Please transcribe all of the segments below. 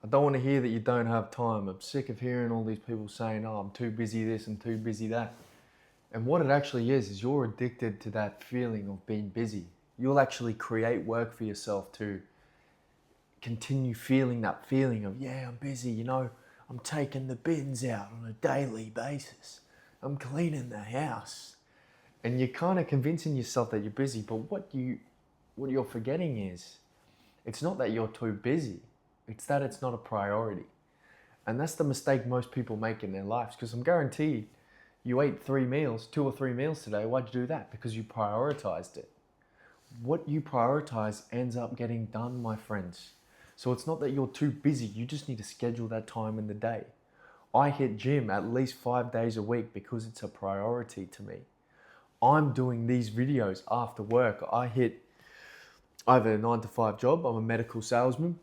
I don't want to hear that you don't have time. I'm sick of hearing all these people saying, oh, I'm too busy this and too busy that. And what it actually is you're addicted to that feeling of being busy. You'll actually create work for yourself to continue feeling that feeling of, yeah, I'm busy, I'm taking the bins out on a daily basis. I'm cleaning the house. And you're kind of convincing yourself that you're busy, but what you're forgetting is it's not that you're too busy, it's that it's not a priority. And that's the mistake most people make in their lives, because I'm guaranteed you ate 2 or 3 meals today. Why'd you do that? Because you prioritized it. What you prioritize ends up getting done, my friends. So it's not that you're too busy, you just need to schedule that time in the day. I hit gym at least 5 days a week because it's a priority to me. I'm doing these videos after work. I have a 9 to 5 job. I'm a medical salesman.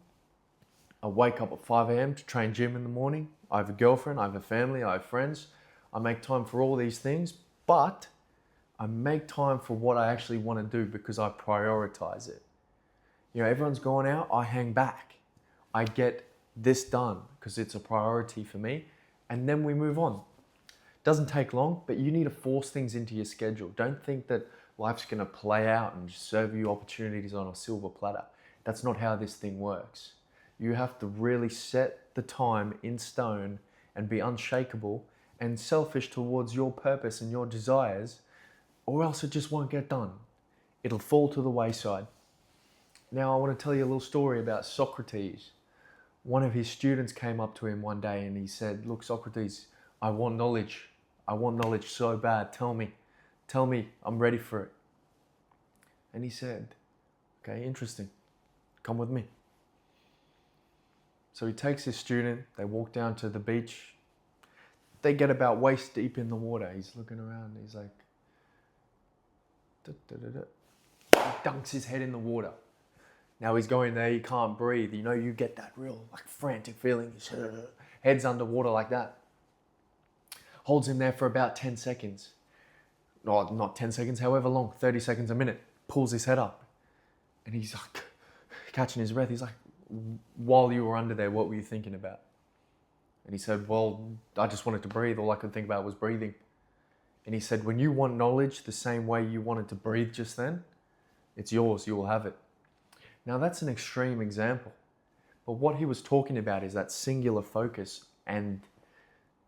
I wake up at 5 a.m. to train gym in the morning. I have a girlfriend, I have a family, I have friends. I make time for all these things, but I make time for what I actually want to do because I prioritize it. Everyone's gone out, I hang back. I get this done because it's a priority for me, and then we move on. Doesn't take long, but you need to force things into your schedule. Don't think that life's going to play out and just serve you opportunities on a silver platter. That's not how this thing works. You have to really set the time in stone and be unshakable and selfish towards your purpose and your desires, or else it just won't get done. It'll fall to the wayside. Now I want to tell you a little story about Socrates. One of his students came up to him one day and he said, look, Socrates, I want knowledge. I want knowledge so bad. Tell me, I'm ready for it. And he said, okay, interesting. Come with me. So he takes his student, they walk down to the beach. They get about waist deep in the water. He's looking around, he's like, he dunks his head in the water. Now he's going there, he can't breathe. You get that real frantic feeling. His head's underwater like that. Holds him there for about 10 seconds. No, not 10 seconds, however long, 30 seconds, a minute. Pulls his head up. And he's like, catching his breath. He's like, while you were under there, what were you thinking about? And he said, well, I just wanted to breathe. All I could think about was breathing. And he said, when you want knowledge the same way you wanted to breathe just then, it's yours, you will have it. Now that's an extreme example. But what he was talking about is that singular focus and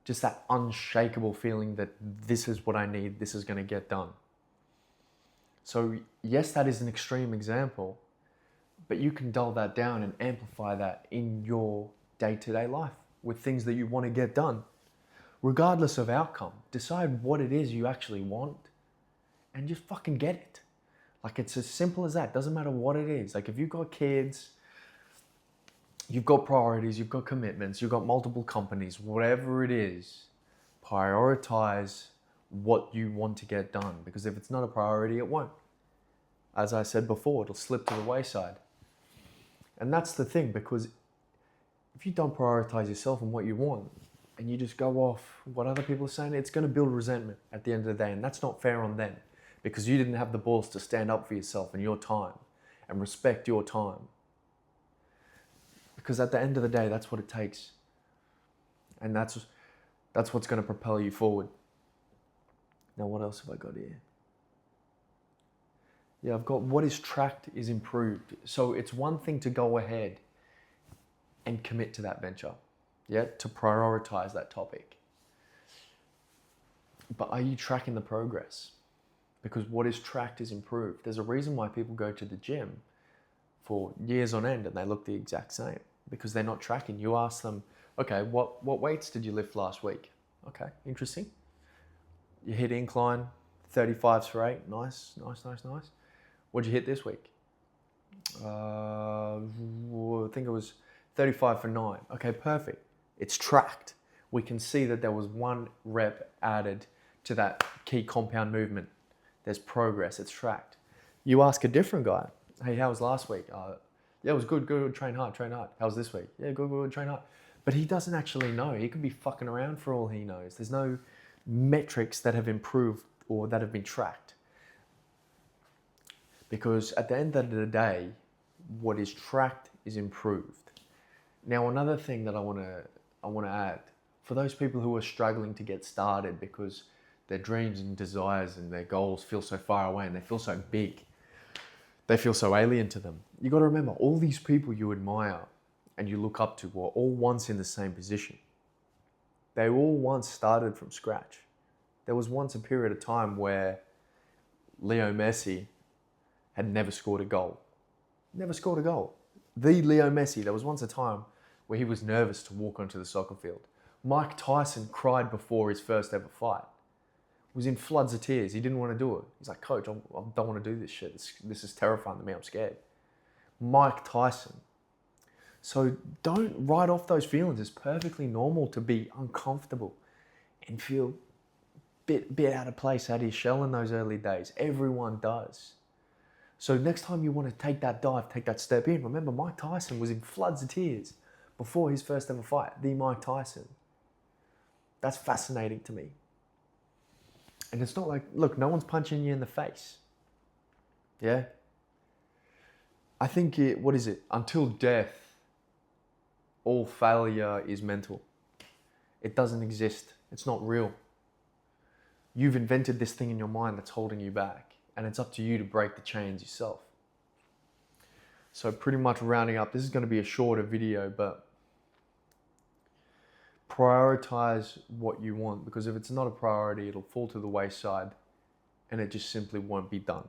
just that unshakable feeling that this is what I need, this is going to get done. So yes, that is an extreme example, but you can dull that down and amplify that in your day-to-day life with things that you want to get done. Regardless of outcome, decide what it is you actually want and just fucking get it. It's as simple as that. Doesn't matter what it is. If you've got kids, you've got priorities, you've got commitments, you've got multiple companies, whatever it is, prioritize what you want to get done. Because if it's not a priority, it won't. As I said before, it'll slip to the wayside. And that's the thing, because if you don't prioritize yourself and what you want, and you just go off what other people are saying, it's going to build resentment at the end of the day. And that's not fair on them, because you didn't have the balls to stand up for yourself and your time and respect your time. Because at the end of the day, that's what it takes. And that's what's going to propel you forward. Now, what else have I got here? Yeah, I've got what is tracked is improved. So it's one thing to go ahead and commit to that venture, to prioritize that topic. But are you tracking the progress? Because what is tracked is improved. There's a reason why people go to the gym for years on end and they look the exact same, because they're not tracking. You ask them, okay, what weights did you lift last week? Okay, interesting. You hit incline, 35s for 8, nice. What'd you hit this week? I think it was 35 for 9. Okay, perfect. It's tracked. We can see that there was 1 rep added to that key compound movement. There's progress, it's tracked. You ask a different guy, hey, how was last week? Yeah, it was good, train hard. How was this week? Yeah, good, train hard. But he doesn't actually know. He could be fucking around for all he knows. There's no metrics that have improved or that have been tracked. Because at the end of the day, what is tracked is improved. Now, another thing that I want to add, for those people who are struggling to get started because their dreams and desires and their goals feel so far away and they feel so big, they feel so alien to them. You got to remember, all these people you admire and you look up to were all once in the same position. They all once started from scratch. There was once a period of time where Leo Messi had never scored a goal. Never scored a goal. The Leo Messi, there was once a time where he was nervous to walk onto the soccer field. Mike Tyson cried before his first ever fight. Was in floods of tears. He didn't want to do it. He's like, coach, I don't want to do this shit. This is terrifying to me. I'm scared. Mike Tyson. So don't write off those feelings. It's perfectly normal to be uncomfortable and feel bit out of place, out of your shell in those early days. Everyone does. So next time you want to take that dive, take that step in, remember Mike Tyson was in floods of tears before his first ever fight. The Mike Tyson. That's fascinating to me. And it's not like, look, no one's punching you in the face. Yeah? I think what is it? Until death, all failure is mental. It doesn't exist. It's not real. You've invented this thing in your mind that's holding you back, and it's up to you to break the chains yourself. So pretty much rounding up, this is going to be a shorter video, but prioritize what you want, because if it's not a priority, it'll fall to the wayside and it just simply won't be done.